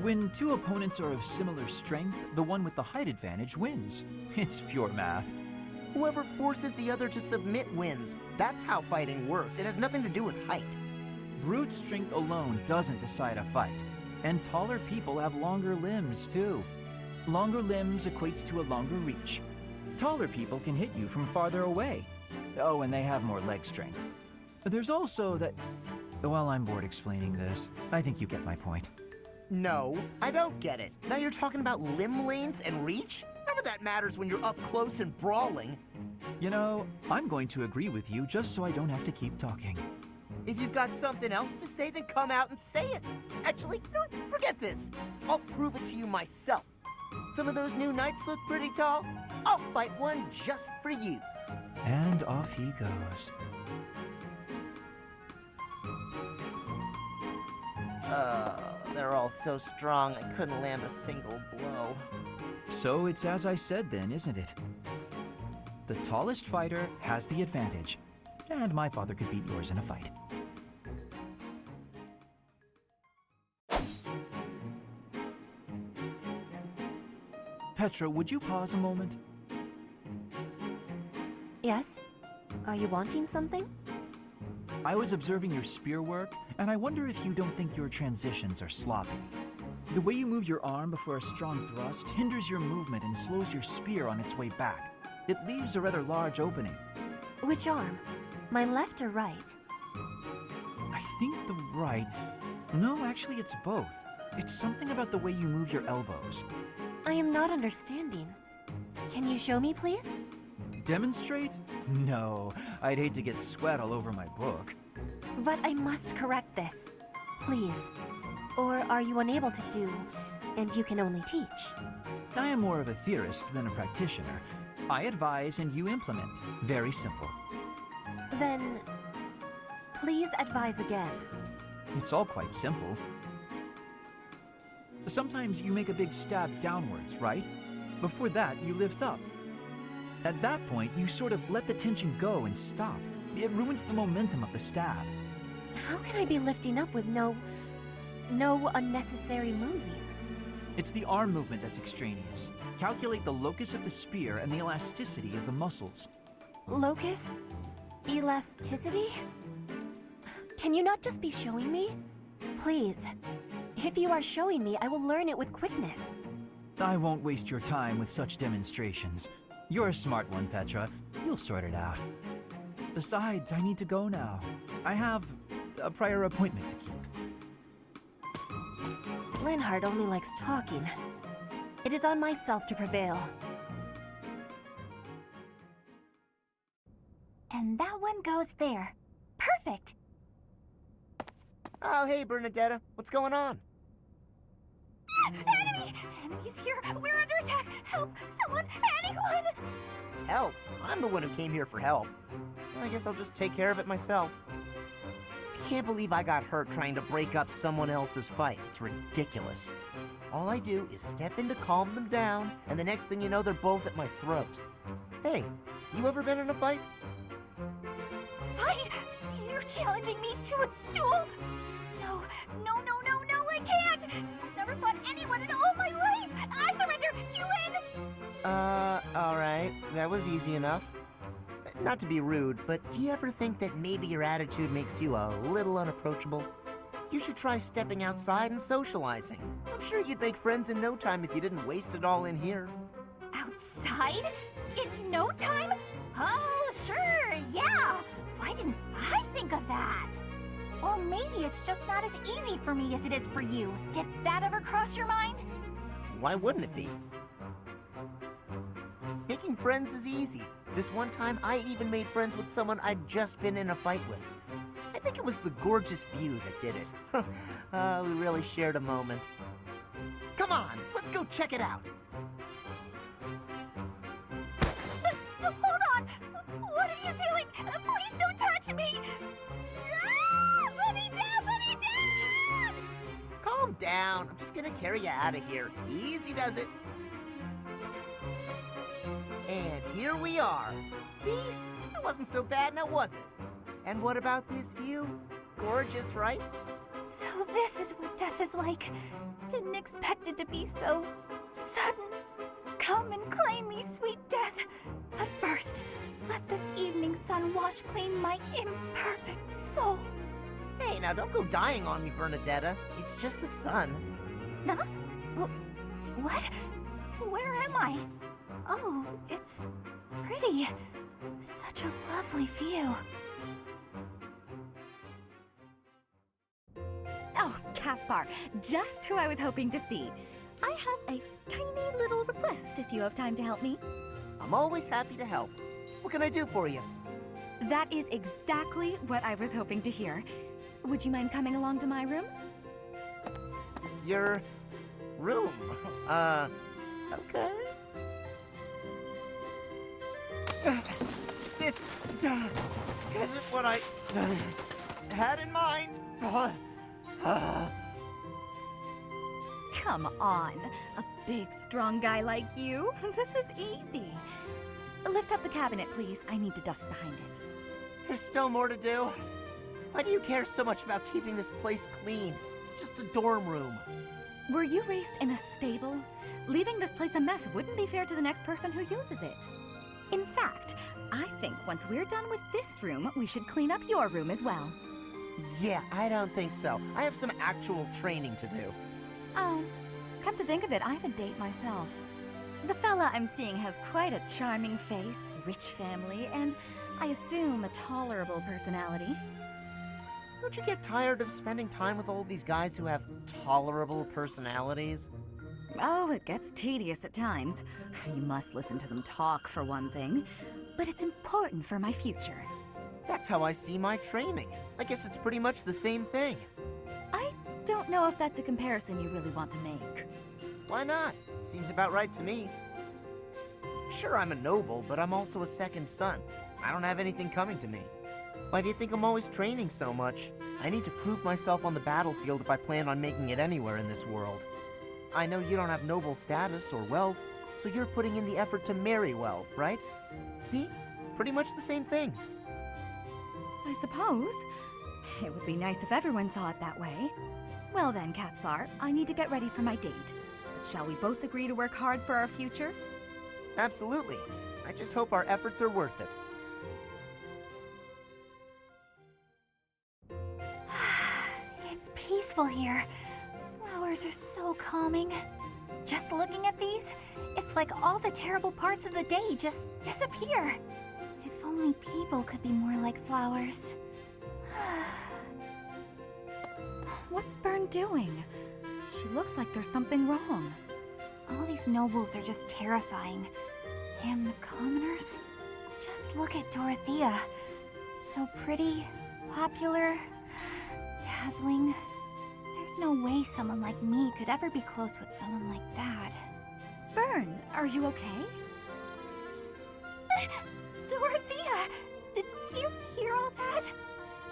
Speaker 10: When two opponents are of similar strength, the one with the height advantage wins. It's pure math.
Speaker 6: Whoever forces the other to submit wins. That's how fighting works. It has nothing to do with height.
Speaker 10: Brute strength alone doesn't decide a fight. And taller people have longer limbs, too. Longer limbs equates to a longer reach. Taller people can hit you from farther away. Oh, and they have more leg strength. There's also that... Well, I'm bored explaining this. I think you get my point.
Speaker 6: No, I don't get it. Now you're talking about limb length and reach? None of that matters when you're up close and brawling.
Speaker 10: You know, I'm going to agree with you just so I don't have to keep talking.
Speaker 6: If you've got something else to say, then come out and say it. Actually, you know what? Forget this. I'll prove it to you myself. Some of those new knights look pretty tall. I'll fight one just for you.
Speaker 10: And off he goes.
Speaker 6: They're all so strong, I couldn't land a single blow.
Speaker 10: So it's as I said then, isn't it? The tallest fighter has the advantage, and my father could beat yours in a fight. Petra, would you pause a moment?
Speaker 8: Yes? Are you wanting something?
Speaker 10: I was observing your spear work, and I wonder if you don't think your transitions are sloppy. The way you move your arm before a strong thrust hinders your movement and slows your spear on its way back. It leaves a rather large opening.
Speaker 8: Which arm? My left or right?
Speaker 10: I think the right... No, actually it's both. It's something about the way you move your elbows.
Speaker 8: I am not understanding. Can you show me, please?
Speaker 10: Demonstrate? No, I'd hate to get sweat all over my book.
Speaker 8: But I must correct this. Please. Or are you unable to do, and you can only teach?
Speaker 10: I am more of a theorist than a practitioner. I advise and you implement. Very simple.
Speaker 8: Then, please advise again.
Speaker 10: It's all quite simple. Sometimes you make a big stab downwards, right? Before that, you lift up. At that point, you sort of let the tension go and stop. It ruins the momentum of the stab.
Speaker 8: How can I be lifting up with no unnecessary moving?
Speaker 10: It's the arm movement that's extraneous. Calculate the locus of the spear and the elasticity of the muscles.
Speaker 8: Locus? Elasticity? Can you not just be showing me? Please. If you are showing me, I will learn it with quickness.
Speaker 10: I won't waste your time with such demonstrations. You're a smart one, Petra. You'll sort it out. Besides, I need to go now. I have a prior appointment to keep.
Speaker 8: Linhardt only likes talking. It is on myself to prevail.
Speaker 4: And that one goes there. Perfect!
Speaker 6: Oh, hey, Bernadetta. What's going on?
Speaker 4: Enemy! Enemies here! We're under attack! Help! Someone! Anyone!
Speaker 6: Help? I'm the one who came here for help. Well, I guess I'll just take care of it myself. I can't believe I got hurt trying to break up someone else's fight. It's ridiculous. All I do is step in to calm them down, and the next thing you know, they're both at my throat. Hey, you ever been in a fight?
Speaker 4: Fight? You're challenging me to a duel? No, I can't! I've never fought anyone in all my life! I surrender! You win!
Speaker 6: Alright. That was easy enough. Not to be rude, but do you ever think that maybe your attitude makes you a little unapproachable? You should try stepping outside and socializing. I'm sure you'd make friends in no time if you didn't waste it all in here.
Speaker 4: Outside? In no time? Oh, sure, yeah. Why didn't I think of that? Or maybe it's just not as easy for me as it is for you. Did that ever cross your mind?
Speaker 6: Why wouldn't it be? Making friends is easy. This one time, I even made friends with someone I'd just been in a fight with. I think it was the gorgeous view that did it. We really shared a moment. Come on, let's go check it out.
Speaker 4: Hold on! What are you doing? Please don't touch me! Ah! Put me down! Put me down!
Speaker 6: Calm down. I'm just gonna carry you out of here. Easy does it. And here we are. See? It wasn't so bad now, was it? And what about this view? Gorgeous, right?
Speaker 4: So this is what death is like. Didn't expect it to be so sudden. Come and claim me, sweet death. But first, let this evening sun wash clean my imperfect soul.
Speaker 6: Hey, now don't go dying on me, Bernadetta. It's just the sun.
Speaker 4: Huh? What? Where am I? Oh, it's pretty. Such a lovely view.
Speaker 9: Oh, Caspar, just who I was hoping to see. I have a tiny little request if you have time to help me.
Speaker 6: I'm always happy to help. What can I do for you?
Speaker 9: That is exactly what I was hoping to hear. Would you mind coming along to my room?
Speaker 6: Your room? Okay. This isn't what I had in mind.
Speaker 9: Come on, a big, strong guy like you. This is easy. Lift up the cabinet, please. I need to dust behind it.
Speaker 6: There's still more to do. Why do you care so much about keeping this place clean? It's just a dorm room.
Speaker 9: Were you raised in a stable? Leaving this place a mess wouldn't be fair to the next person who uses it. In fact, I think once we're done with this room, we should clean up your room as well.
Speaker 6: Yeah, I don't think so. I have some actual training to do.
Speaker 9: Oh, come to think of it, I have a date myself. The fella I'm seeing has quite a charming face, rich family, and I assume a tolerable personality.
Speaker 6: Don't you get tired of spending time with all these guys who have tolerable personalities?
Speaker 9: Oh, it gets tedious at times. You must listen to them talk, for one thing. But it's important for my future.
Speaker 6: That's how I see my training. I guess it's pretty much the same thing.
Speaker 9: I don't know if that's a comparison you really want to make.
Speaker 6: Why not? Seems about right to me. Sure, I'm a noble, but I'm also a second son. I don't have anything coming to me. Why do you think I'm always training so much? I need to prove myself on the battlefield if I plan on making it anywhere in this world. I know you don't have noble status or wealth, so you're putting in the effort to marry well, right? See? Pretty much the same thing.
Speaker 9: I suppose. It would be nice if everyone saw it that way. Well then, Caspar, I need to get ready for my date. Shall we both agree to work hard for our futures?
Speaker 6: Absolutely. I just hope our efforts are worth it.
Speaker 4: It's peaceful here. Flowers are so calming. Just looking at these, it's like all the terrible parts of the day just disappear. If only people could be more like flowers.
Speaker 9: What's Bern doing? She looks like there's something wrong.
Speaker 4: All these nobles are just terrifying. And the commoners? Just look at Dorothea. So pretty, popular, dazzling. There's no way someone like me could ever be close with someone like that.
Speaker 9: Bern, are you okay?
Speaker 4: Dorothea! Did you hear all that?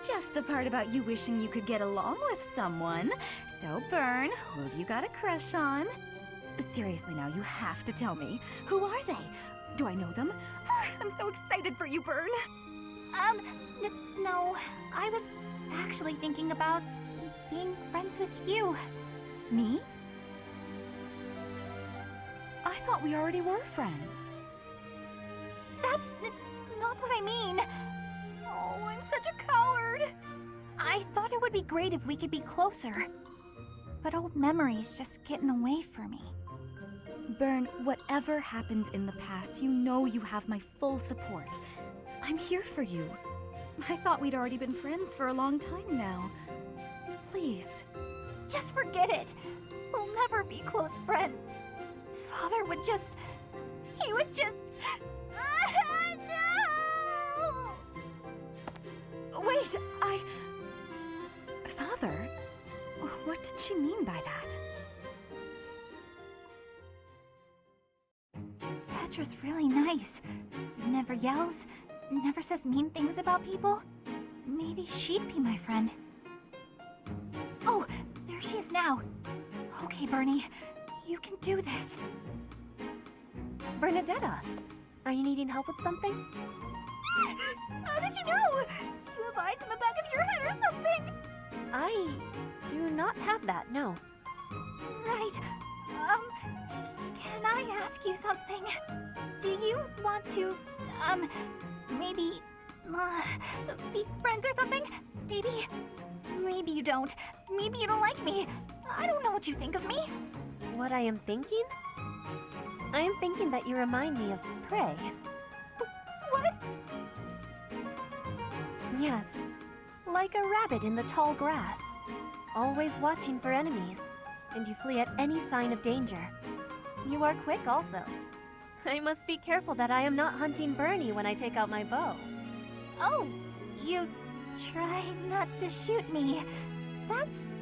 Speaker 9: Just the part about you wishing you could get along with someone. So, Bern, who have you got a crush on? Seriously now, you have to tell me. Who are they? Do I know them? I'm so excited for you, Bern.
Speaker 4: No. I was actually thinking about being friends with you.
Speaker 9: Me? I thought we already were friends.
Speaker 4: That's not what I mean. Oh, I'm such a coward. I thought it would be great if we could be closer. But old memories just get in the way for me.
Speaker 9: Bern, whatever happened in the past, you know you have my full support. I'm here for you. I thought we'd already been friends for a long time now. Please.
Speaker 4: Just forget it. We'll never be close friends. Father would just... He would just... No!
Speaker 9: Wait, Father? What did she mean by that?
Speaker 4: Petra's really nice. Never yells, never says mean things about people. Maybe she'd be my friend. Oh, there she is now. Okay, Bernie, you can do this.
Speaker 8: Bernadetta, are you needing help with something?
Speaker 4: How did you know? Do you have eyes in the back of your head or something?
Speaker 8: I do not have that, no.
Speaker 4: Right. Can I ask you something? Do you want to, maybe, be friends or something? Maybe you don't. Maybe you don't like me. I don't know what you think of me.
Speaker 8: What I am thinking? I am thinking that you remind me of prey.
Speaker 4: What?
Speaker 8: Yes, like a rabbit in the tall grass. Always watching for enemies, and you flee at any sign of danger. You are quick also. I must be careful that I am not hunting Bernie when I take out my bow.
Speaker 4: Oh, you try not to shoot me. That's,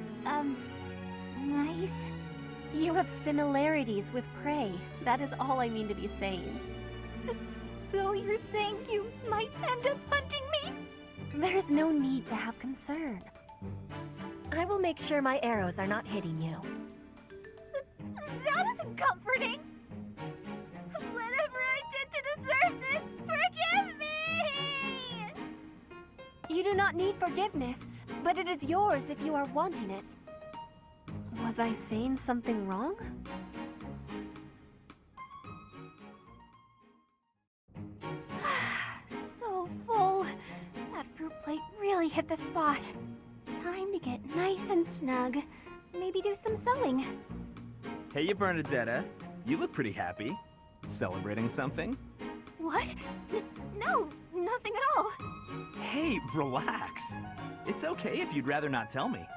Speaker 4: nice.
Speaker 8: You have similarities with prey. That is all I mean to be saying.
Speaker 4: So you're saying you might end up hunting me?
Speaker 8: There is no need to have concern. I will make sure my arrows are not hitting you.
Speaker 4: That isn't comforting. Whatever I did to deserve this, forgive me!
Speaker 8: You do not need forgiveness, but it is yours if you are wanting it. Was I saying something wrong?
Speaker 4: So full. That fruit plate really hit the spot. Time to get nice and snug. Maybe do some sewing.
Speaker 10: Hey, you Bernadetta. You look pretty happy. Celebrating something?
Speaker 4: What? No, nothing at all.
Speaker 10: Hey, relax. It's okay if you'd rather not tell me.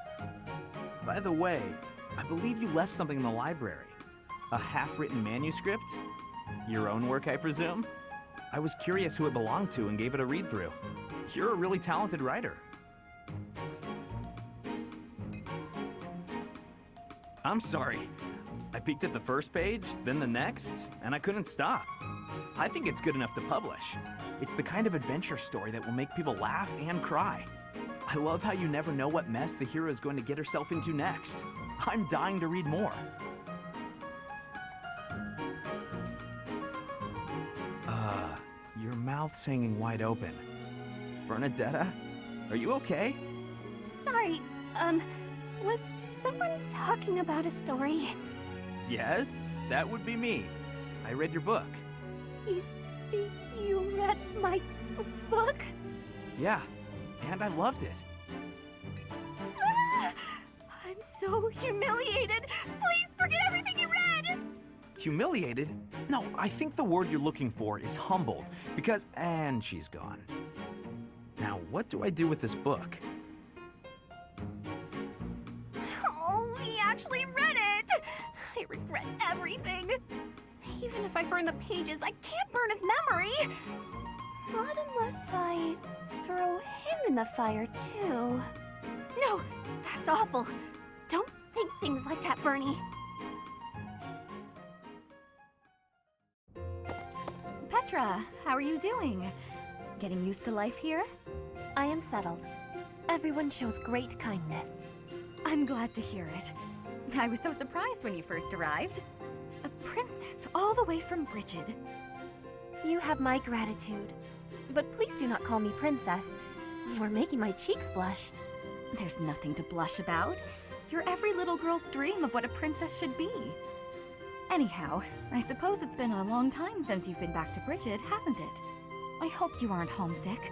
Speaker 10: By the way, I believe you left something in the library. A half-written manuscript? Your own work, I presume? I was curious who it belonged to and gave it a read-through. You're a really talented writer. I'm sorry. I peeked at the first page, then the next, and I couldn't stop. I think it's good enough to publish. It's the kind of adventure story that will make people laugh and cry. I love how you never know what mess the hero is going to get herself into next. I'm dying to read more. Your mouth's hanging wide open. Bernadetta, are you okay?
Speaker 4: Sorry, was someone talking about a story?
Speaker 10: Yes, that would be me. I read your book.
Speaker 4: You read my book?
Speaker 10: Yeah, and I loved it.
Speaker 4: I'm so humiliated. Please forget everything you read.
Speaker 10: Humiliated? No, I think the word you're looking for is humbled, because... And she's gone. Now, what do I do with this book?
Speaker 4: Oh, he actually read it. I regret everything. Even if I burn the pages, I can't burn his memory. Not unless I throw him in the fire, too. No, that's awful. Don't think things like that, Bernie.
Speaker 9: Petra, how are you doing? Getting used to life here?
Speaker 8: I am settled. Everyone shows great kindness.
Speaker 9: I'm glad to hear it. I was so surprised when you first arrived. A princess all the way from Brigid.
Speaker 8: You have my gratitude. But please do not call me princess. You are making my cheeks blush.
Speaker 9: There's nothing to blush about. You're every little girl's dream of what a princess should be. Anyhow, I suppose it's been a long time since you've been back to Brigid, hasn't it? I hope you aren't homesick.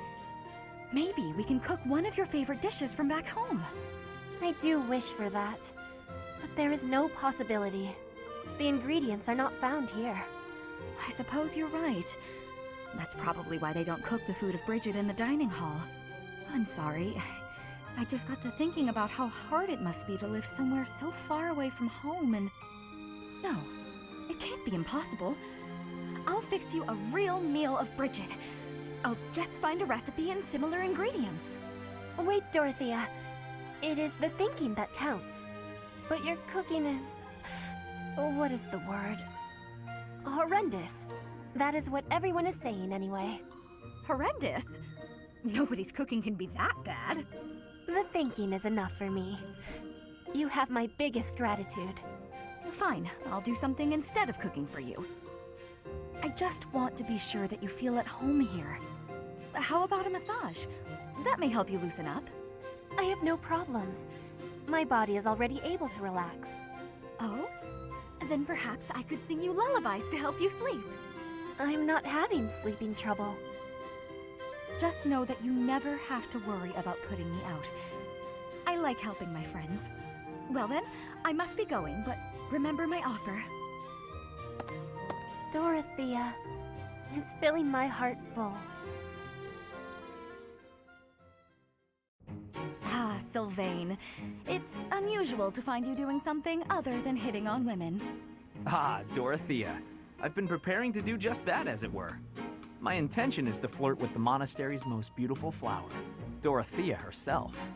Speaker 9: Maybe we can cook one of your favorite dishes from back home.
Speaker 8: I do wish for that. But there is no possibility. The ingredients are not found here.
Speaker 9: I suppose you're right. That's probably why they don't cook the food of Bridget in the dining hall. I'm sorry. I just got to thinking about how hard it must be to live somewhere so far away from home and... No, it can't be impossible. I'll fix you a real meal of Bridget. I'll just find a recipe and similar ingredients.
Speaker 8: Wait, Dorothea. It is the thinking that counts. But your cooking is... what is the word? Horrendous. That is what everyone is saying anyway.
Speaker 9: Horrendous? Nobody's cooking can be that bad.
Speaker 8: The thinking is enough for me. You have my biggest gratitude.
Speaker 9: Fine, I'll do something instead of cooking for you. I just want to be sure that you feel at home here. How about a massage? That may help you loosen up.
Speaker 8: I have no problems. My body is already able to relax.
Speaker 9: Oh? Then perhaps I could sing you lullabies to help you sleep.
Speaker 8: I'm not having sleeping trouble.
Speaker 9: Just know that you never have to worry about putting me out. I like helping my friends. Well then, I must be going, but remember my offer.
Speaker 8: Dorothea is filling my heart full.
Speaker 9: Ah, Sylvain. It's unusual to find you doing something other than hitting on women.
Speaker 10: Ah, Dorothea. I've been preparing to do just that, as it were. My intention is to flirt with the monastery's most beautiful flower, Dorothea herself.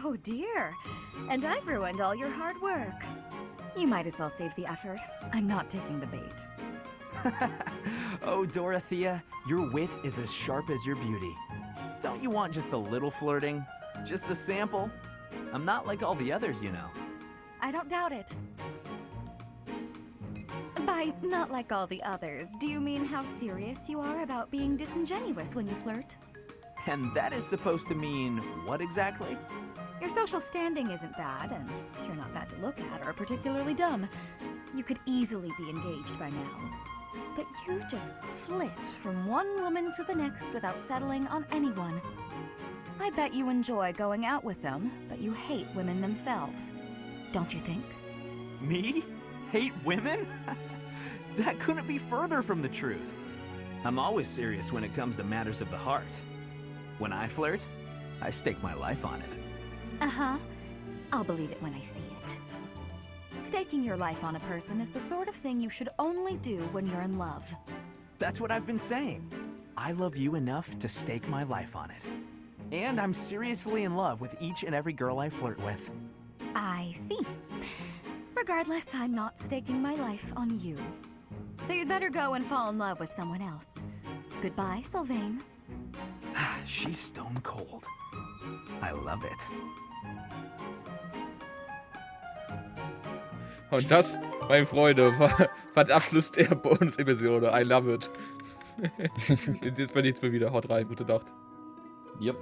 Speaker 9: Oh dear. And I've ruined all your hard work. You might as well save the effort. I'm not taking the bait.
Speaker 10: Oh, Dorothea, your wit is as sharp as your beauty. Don't you want just a little flirting? Just a sample? I'm not like all the others, you know.
Speaker 9: I don't doubt it. By not like all the others, do you mean how serious you are about being disingenuous when you flirt?
Speaker 10: And that is supposed to mean what exactly?
Speaker 9: Your social standing isn't bad, and you're not bad to look at or particularly dumb. You could easily be engaged by now. But you just flit from one woman to the next without settling on anyone. I bet you enjoy going out with them, but you hate women themselves. Don't you think?
Speaker 10: Me? Hate women? That couldn't be further from the truth. I'm always serious when it comes to matters of the heart. When I flirt, I stake my life on it.
Speaker 9: Uh-huh. I'll believe it when I see it. Staking your life on a person is the sort of thing you should only do when you're in love.
Speaker 10: That's what I've been saying. I love you enough to stake my life on it. And I'm seriously in love with each and every girl I flirt with.
Speaker 9: I see. Regardless, I'm not staking my life on you. So you'd better go and fall in love with someone else. Goodbye, Sylvain.
Speaker 10: She's stone cold. I love it.
Speaker 1: Und das, meine Freunde, war der Abschluss der Bonus-Episode. I love it. Jetzt sehen wir uns beim nächsten Mal wieder. Haut rein, gute Nacht.
Speaker 11: Yep.